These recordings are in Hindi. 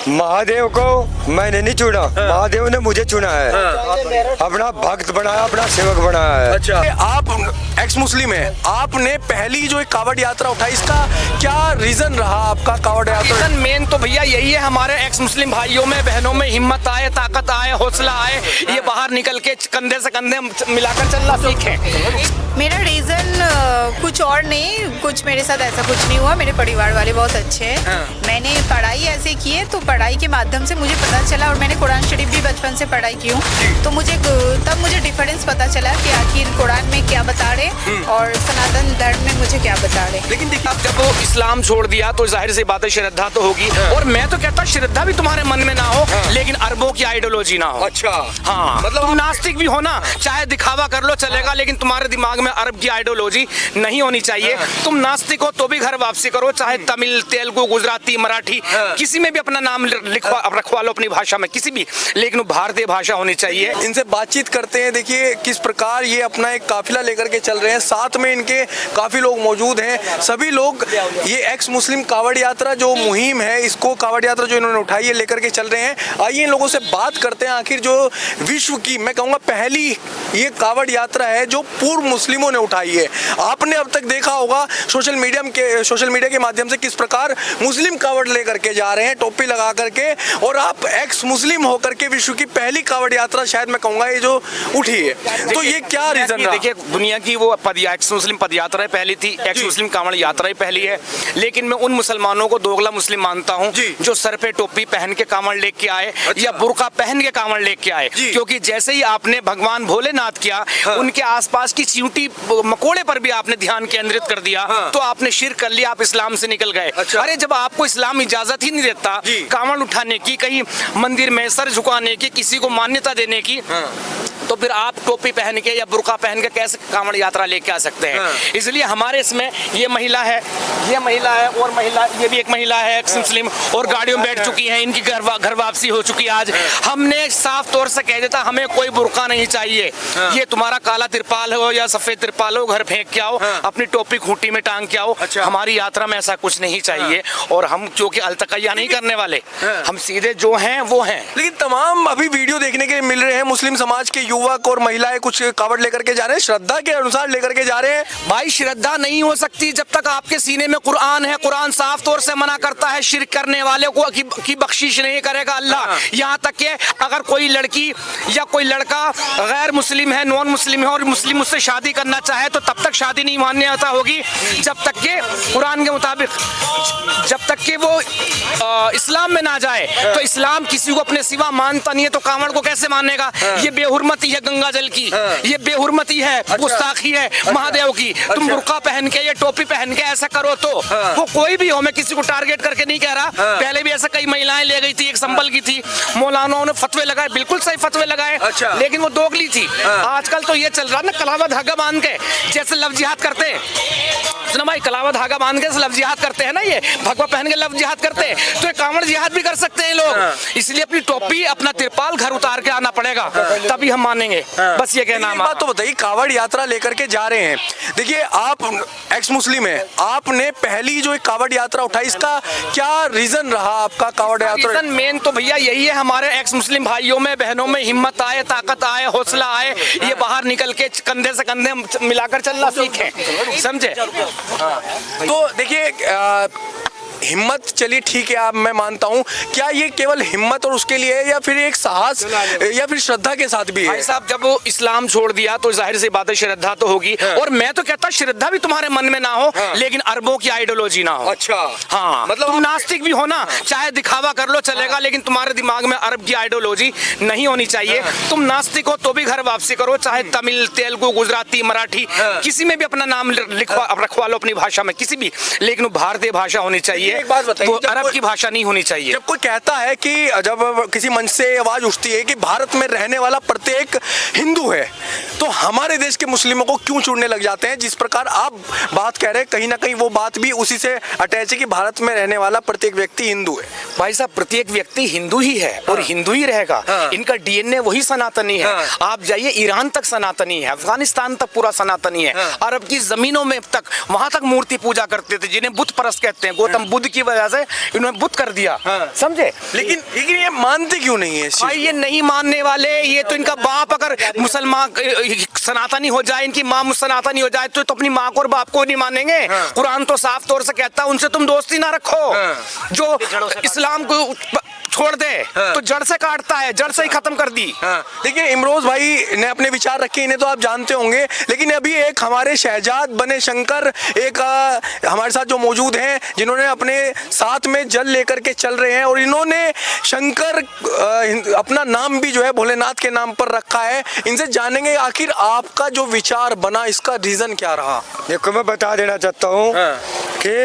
महादेव को मैंने नहीं चुना, महादेव ने मुझे चुना है। अपना भक्त बनाया, अपना सेवक बनाया है। अच्छा, आप एक्स मुस्लिम है, आपने पहली जो एक कावड़ यात्रा उठाई, इसका क्या रीजन रहा आपका कावड़ यात्रा? रीजन मेन तो भैया यही है, हमारे एक्स मुस्लिम भाइयों में बहनों में हिम्मत आए, ताकत आए, हौसला आए, ये बाहर निकल के कंधे से कंधे मिलाकर चलना सीखें। मेरा रीज़न कुछ और नहीं, कुछ मेरे साथ ऐसा कुछ नहीं हुआ। मेरे परिवार वाले बहुत अच्छे हैं। मैंने पढ़ाई ऐसे की है, तो पढ़ाई के माध्यम से मुझे पता चला, और मैंने कुरान शरीफ भी बचपन से पढ़ाई की हूँ, तो तब मुझे डिफरेंस पता चला कि आखिर कुरान में क्या बता रहे और सनातन धर्म में मुझे क्या बता रहे। लेकिन देखिए, आप जब वो इस्लाम छोड़ दिया तो जाहिर सी बात है श्रद्धा तो होगी, और मैं तो कहता श्रद्धा भी तुम्हारे मन में ना हो, लेकिन अरबों की आइडियोलॉजी ना हो। अच्छा, हाँ, मतलब तुम नास्तिक भी हो ना, चाहे दिखावा कर लो चलेगा, लेकिन तुम्हारे दिमाग में अरब की आइडियोलॉजी नहीं होनी चाहिए। तुम नास्तिक हो तो भी घर वापसी करो, चाहे तमिल, तेलुगु, गुजराती, मराठी, किसी में भी अपना नाम रखवा लो अपनी भाषा में, किसी भी, लेकिन भारतीय भाषा होनी चाहिए। इनसे बातचीत करते हैं। देखिए किस प्रकार ये अपना एक काफिला लेकर के चल रहे हैं, साथ में इनके काफी लोग मौजूद हैं। सभी लोग ये एक्स मुस्लिम कावड़ यात्रा जो मुहिम है, इसको कावड़ यात्रा जो इन्होंने उठाई है लेकर के चल रहे हैं। आइए इन लोगों से बात करते हैं। आखिर जो विश्व की, मैं कहूँगा पहली ये कावड़ यात्रा है जो पूर्व मुस्लिमों ने उठाई है। आपने अब तक देखा होगा सोशल मीडिया के माध्यम से किस प्रकार मुस्लिम कावड़ लेकर के जा रहे हैं, टोपी लगा करके, और आप एक्स मुस्लिम होकर के विश्व की पहली कावड़ यात्रा शायद मैं कहूँगा ये जो उठी है, तो ये क्या रीजन रहा? देखिए, दुनिया की वो एक्स मुस्लिम पद यात्रा पहली थी, एक्स मुस्लिम कावड़ यात्रा ही पहली है, लेकिन मैं उन मुसलमानों को दोगला मुस्लिम मानता हूँ जो सर पे टोपी पहन के कावड़ लेके आए, या बुर्का पहन के कावड़ लेके आए, क्योंकि जैसे ही आपने भगवान भोलेनाथ किया, उनके आसपास की चींटी मकोड़े पर भी आपने ध्यान केंद्रित कर दिया, तो आपने शिर्क कर लिया, आप इस्लाम से निकल गए। अच्छा। अरे जब आपको इस्लाम इजाजत ही नहीं देता कावड़ उठाने की, कहीं मंदिर में सर झुकाने की, किसी को मान्यता देने की, तो फिर आप टोपी पहन के या बुर्का पहन के कैसे कावड़ यात्रा लेके आ सकते हैं? इसलिए हमारे इसमें ये महिला है, और महिला, ये भी एक महिला है एक्स मुस्लिम, और गाड़ियों में बैठ चुकी है, इनकी घर वापसी हो चुकी है। आज हमने साफ तौर से कह देता हमें कोई बुर्का नहीं चाहिए, ये तुम्हारा काला तिरपाल हो या सफेद तिरपाल हो, घर फेंक के आओ, अपनी टोपी खूंटी में टांग के आओ। हमारी यात्रा में ऐसा कुछ नहीं चाहिए, और हम क्योंकि अलतकैया नहीं करने वाले, हम सीधे जो हैं वो हैं। लेकिन तमाम अभी वीडियो देखने के लिए मिल रहे हैं, मुस्लिम समाज के युवक और महिलाएं कुछ कावड़ लेकर के जा रहे हैं, श्रद्धा के अनुसार लेकर के जा रहे हैं। भाई, श्रद्धा नहीं हो सकती जब तक आपके सीने में कुरान है। कुरान साफ तौर से मना करता है शिर्क करने वाले को की बख्शिश नहीं करेगा अल्लाह। यहाँ तक कि अगर कोई लड़की या कोई लड़का गैर मुस्लिम है, नॉन मुस्लिम है, और मुस्लिम उससे शादी करना चाहे, तो तब तक शादी नहीं मान्यता होगी जब तक के कुरान के मुताबिक, जब तक के वो इस्लाम में ना जाए। तो इस्लाम किसी को अपने सिवा मानता नहीं है, तो कावड़ को कैसे मानेगा? ये बेहुरमती है गंगा जल की, ये बेहुरमती है, गुस्ताखी है महादेव की। तुम बुर्का पहन के, ये टोपी पहन के ऐसा करो तो वो कोई भी हो, मैं किसी को टारगेट करके नहीं कह रहा। पहले भी ऐसा कई महिलाएं ले गई थी, एक संभल की थी, मौलानाओं ने फतवे लगाए, बिल्कुल सही फतवे लगाए, लेकिन वो दोगली थी। आजकल तो ये चल रहा ना, कलावा धागा बांध के जैसे लव जिहाद करते हैं, सुना भाई, कलावा धागा बांध के लव जिहाद करते हैं ना, ये भगवा पहन के लव जिहाद करते हैं, तो ये कावड़ जिहाद भी कर सकते हैं लोग। इसलिए अपनी टोपी, अपना तिरपाल घर उतार के आना पड़ेगा, तभी हम मानेंगे। बस ये कहना है। बात तो बताइए, कावड़ यात्रा लेकर के जा रहे हैं, देखिए आप एक्स मुस्लिम है, आपने पहली जो एक कावड़ यात्रा उठाई, इसका क्या रीजन रहा आपका कावड़ यात्रा? रीजन मेन तो भैया यही है, हमारे एक्स मुस्लिम भाइयों में बहनों में हिम्मत आए, ताकत आए, हौसला आए, ये बाहर निकल के कंधे से कंधे मिलाकर चलना सीखें, समझे? तो देखिए हिम्मत, चलिए ठीक है, आप मैं मानता हूँ, क्या ये केवल हिम्मत और उसके लिए है, या फिर एक साहस, या फिर श्रद्धा के साथ भी है? भाई साहब, जब वो इस्लाम छोड़ दिया तो जाहिर सी बात है श्रद्धा तो होगी, और मैं तो कहता श्रद्धा भी तुम्हारे मन में ना हो, लेकिन अरबों की आइडियोलॉजी ना हो। अच्छा, हाँ, मतलब तुम नास्तिक भी हो ना, चाहे दिखावा कर लो चलेगा, लेकिन तुम्हारे दिमाग में अरब की आइडियोलॉजी नहीं होनी चाहिए। तुम नास्तिक हो तो भी घर वापसी करो, चाहे तमिल, तेलुगु, गुजराती, मराठी, किसी में भी अपना नाम रखवा लो अपनी भाषा में, किसी भी, लेकिन भारतीय भाषा होनी चाहिए। एक बात बताइए, वो अरब की भाषा नहीं होनी चाहिए। जब कोई कहता है कि जब किसी मंच से आवाज उठती है कि भारत में रहने वाला प्रत्येक हिंदू है, तो हमारे देश के मुस्लिमों को क्यों चुनने लग जाते हैं? जिस प्रकार आप बात कह रहे हैं, कहीं ना कहीं वो बात भी उसी से अटैच है कि भारत में रहने वाला प्रत्येक व्यक्ति हिंदू है। भाई साहब, प्रत्येक व्यक्ति हिंदू ही है और हिंदू ही रहेगा। इनका डीएनए वही सनातनी है। आप जाइए ईरान तक सनातनी है, अफगानिस्तान तक पूरा सनातनी है, अरब की जमीनों में तक, वहां तक मूर्ति पूजा करते थे, जिन्हें बुत परस्त कहते हैं, गौतम बुद्ध युद्ध की वजह से इन्होंने बुत कर दिया। हाँ। समझे? लेकिन ये मानते क्यों नहीं है इस चीज भाई ये नहीं मानने वाले, ये तो इनका बाप अगर मुसलमान सनातनी हो जाए, इनकी माँ सनातनी हो जाए तो अपनी माँ को और बाप को नहीं मानेंगे। हाँ। कुरान तो साफ तौर से कहता है उनसे तुम दोस्ती ना रखो। हाँ। जो इस्लाम को छोड़ दे हाँ। तो जड़ से काटता है, जड़ से ही खत्म कर दी। हाँ, देखिए इमरोज भाई ने अपने विचार रखे, इन्हें तो आप जानते होंगे, लेकिन अभी एक हमारे शहजाद बने शंकर एक हमारे साथ जो मौजूद हैं, जिन्होंने अपने साथ में जल लेकर के चल रहे हैं, और इन्होंने शंकर अपना नाम भी जो है भोलेनाथ के नाम पर रखा है। इनसे जानेंगे आखिर आपका जो विचार बना, इसका रीजन क्या रहा। देखो मैं बता देना चाहता हूँ हाँ। कि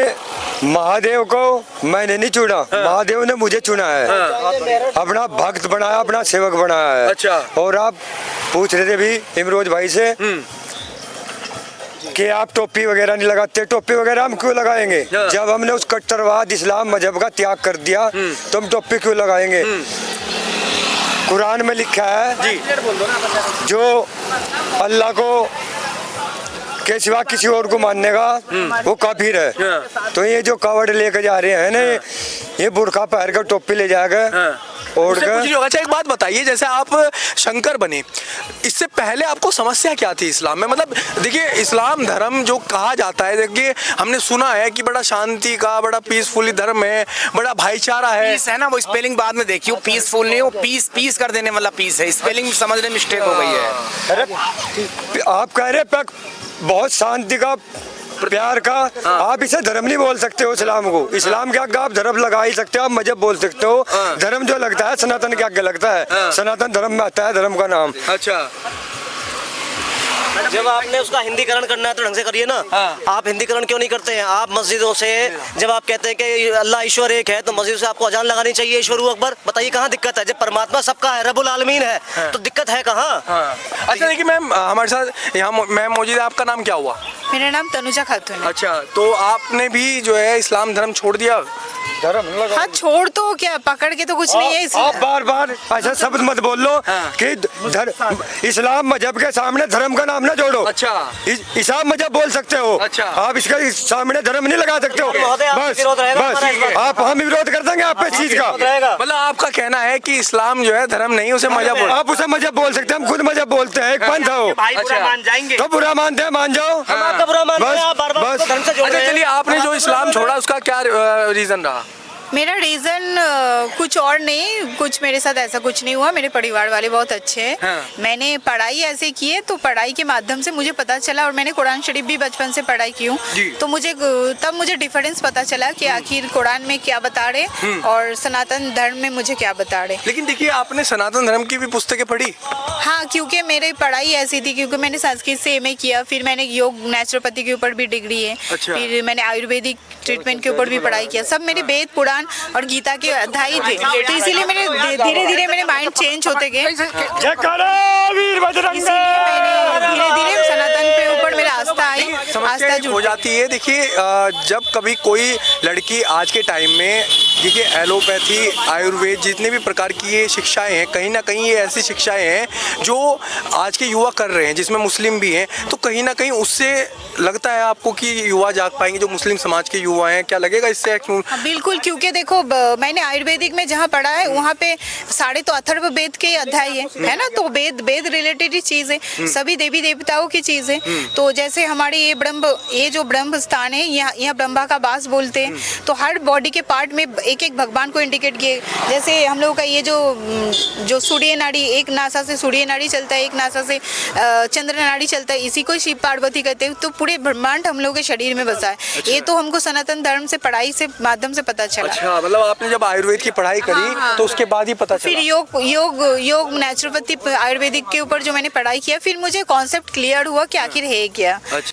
महादेव को मैंने नहीं चुना, महादेव ने मुझे चुना है। अपना भक्त बनाया, अपना सेवक बनाया है। अच्छा। और आप पूछ रहे थे भी इमरोज भाई से कि आप टोपी वगैरह नहीं लगाते, टोपी वगैरह हम क्यों लगाएंगे? हाँ। जब हमने उस कट्टरवाद इस्लाम मजहब का त्याग कर दिया तो हम टोपी क्यों लगाएंगे? कुरान में लिखा है जी। जो अल्लाह को के सिवा किसी और को मानने का वो काफिर है। तो ये जो कावड़ लेकर जा रहे हैं ना, ये बुरखा पहन कर टोपी ले जाकर ओढ़ उससे कुछ नहीं कर। होगा। अच्छा एक बात बताइए, जैसे आप शंकर बने, इससे पहले आपको समस्या क्या थी इस्लाम में? मतलब देखिए इस्लाम धर्म जो कहा जाता है, देखिए हमने सुना है कि बड़ा शांति का, बड़ा पीसफुली धर्म है, बड़ा भाईचारा है। पीस है ना, वो स्पेलिंग बाद में देखियो, पीसफुल नहीं, वो पीस पीस कर देने वाला पीस है, स्पेलिंग समझने में मिस्टेक हो गई है। अरे आप कह रहे हैं बहुत शांति का, प्यार का, आप इसे धर्म नहीं बोल सकते हो इस्लाम को। इस्लाम के आगे आप धर्म लगा ही सकते हो, आप मजहब बोल सकते हो। धर्म जो लगता है सनातन के आगे लगता है, सनातन धर्म में आता है धर्म का नाम। अच्छा, जब आपने उसका हिंदीकरण करना है तो ढंग से करिए ना। हाँ। आप हिंदीकरण क्यों नहीं करते हैं? आप मस्जिदों से जब आप कहते हैं कि अल्लाह ईश्वर एक है, तो मस्जिद से आपको अजान लगानी चाहिए ईश्वर अकबर। बताइए कहाँ दिक्कत है? जब परमात्मा सबका है, रब्बुल आलमीन है, तो दिक्कत है कहाँ? हाँ। अच्छा देखिए मैम, हमारे साथ यहाँ मैम मौजूद है, आपका नाम क्या हुआ? मेरा नाम तनुजा खातून है। अच्छा, तो आपने भी जो है इस्लाम धर्म छोड़ दिया? धर्म लगा। हाँ छोड़ तो क्या, पकड़ के तो कुछ नहीं है आप बार बार ऐसा शब्द मत बोल लो कि इस्लाम मजहब के सामने धर्म का नाम ना जोड़ो। अच्छा। इस्लाम मजहब बोल सकते हो। अच्छा। आप इसका सामने धर्म नहीं लगा सकते हो। महोदय, आपका बस विरोध रहेगा हमारा इस बस बार। आप हम विरोध कर देंगे आप इस चीज का। मतलब आपका कहना है कि इस्लाम जो है धर्म नहीं, उसे मजहब बोल। आप उसे मजहब बोल सकते हैं, हम खुद मजहब बोलते हैं, एक पंथ हो। अच्छा। मान जाएंगे तो बुरा मानते हैं, मान जाओ। हम आपका बुरा मानते हैं, आप बार बार बस धर्म से जोड़ अच्छा रहे हैं। चलिए, आपने जो इस्लाम छोड़ा उसका क्या रीजन रहा? मेरा रीज़न कुछ और नहीं, कुछ मेरे साथ ऐसा कुछ नहीं हुआ। मेरे परिवार वाले बहुत अच्छे हैं। हाँ। मैंने पढ़ाई ऐसे की है, तो पढ़ाई के माध्यम से मुझे पता चला, और मैंने कुरान शरीफ भी बचपन से पढ़ाई की हूँ, जी। तो तब मुझे डिफरेंस पता चला कि आखिर कुरान में क्या बता रहे और सनातन धर्म में मुझे क्या बता रहे। लेकिन देखिए आपने सनातन धर्म की भी पुस्तकें पढ़ी? हाँ, क्योंकि मेरी पढ़ाई ऐसी थी, क्योंकि मैंने संस्कृत से एमए किया, फिर मैंने योग नेचुरोपैथी के ऊपर भी डिग्री है। अच्छा। फिर मैंने आयुर्वेदिक ट्रीटमेंट के ऊपर भी पढ़ाई किया। सब मेरे वेद पुराण और गीता के अध्याय थे, तो इसीलिए मेरे धीरे धीरे मेरे माइंड चेंज होते गए। वीर बजरंग। इसीलिए मैंने धीरे धीरे सनातन पे ऊपर मेरा आस्था आई, समस्या आस्था एक हो जुड़ जाती है। देखिए जब कभी कोई लड़की आज के टाइम में, देखिए एलोपैथी, आयुर्वेद, जितने भी प्रकार की ये शिक्षाएं हैं, कहीं ना कहीं ये ऐसी शिक्षाएं हैं जो आज के युवा कर रहे हैं, जिसमें मुस्लिम भी हैं, तो कहीं ना कहीं उससे लगता है आपको कि युवा जाग पाएंगे, जो मुस्लिम समाज के युवा हैं? क्या लगेगा इससे? हाँ, बिल्कुल, क्योंकि देखो मैंने आयुर्वेदिक में जहाँ पढ़ा है वहाँ पे 3.5 अथर्व वेद के अध्याय है ना, तो वेद रिलेटेड ही चीज है, सभी देवी देवताओं की चीज है। तो जैसे हमारे ये जो ब्रह्म स्थान है, यहाँ ब्रह्मा का वास बोलते हैं, तो हर बॉडी के पार्ट में एक एक भगवान को इंडिकेट किए। जैसे हम लोगों का ये जो सूर्य नाड़ी, एक नासा से सूर्य नाड़ी चलता है, एक नासा से चंद्र नाड़ी चलता है, इसी को शिव पार्वती कहते हैं। तो पूरे ब्रह्मांड हम लोगों के शरीर में बसा है। अच्छा। ये तो हमको सनातन धर्म से पढ़ाई से माध्यम से पता चला। अच्छा, मतलब आपने जब आयुर्वेद की पढ़ाई करी हाँ। तो उसके बाद ही पता चला? फिर योग नेचुरोपैथी आयुर्वेदिक के ऊपर जो मैंने पढ़ाई किया, फिर मुझे कॉन्सेप्ट क्लियर हुआ कि आखिर है क्या। अच्छा।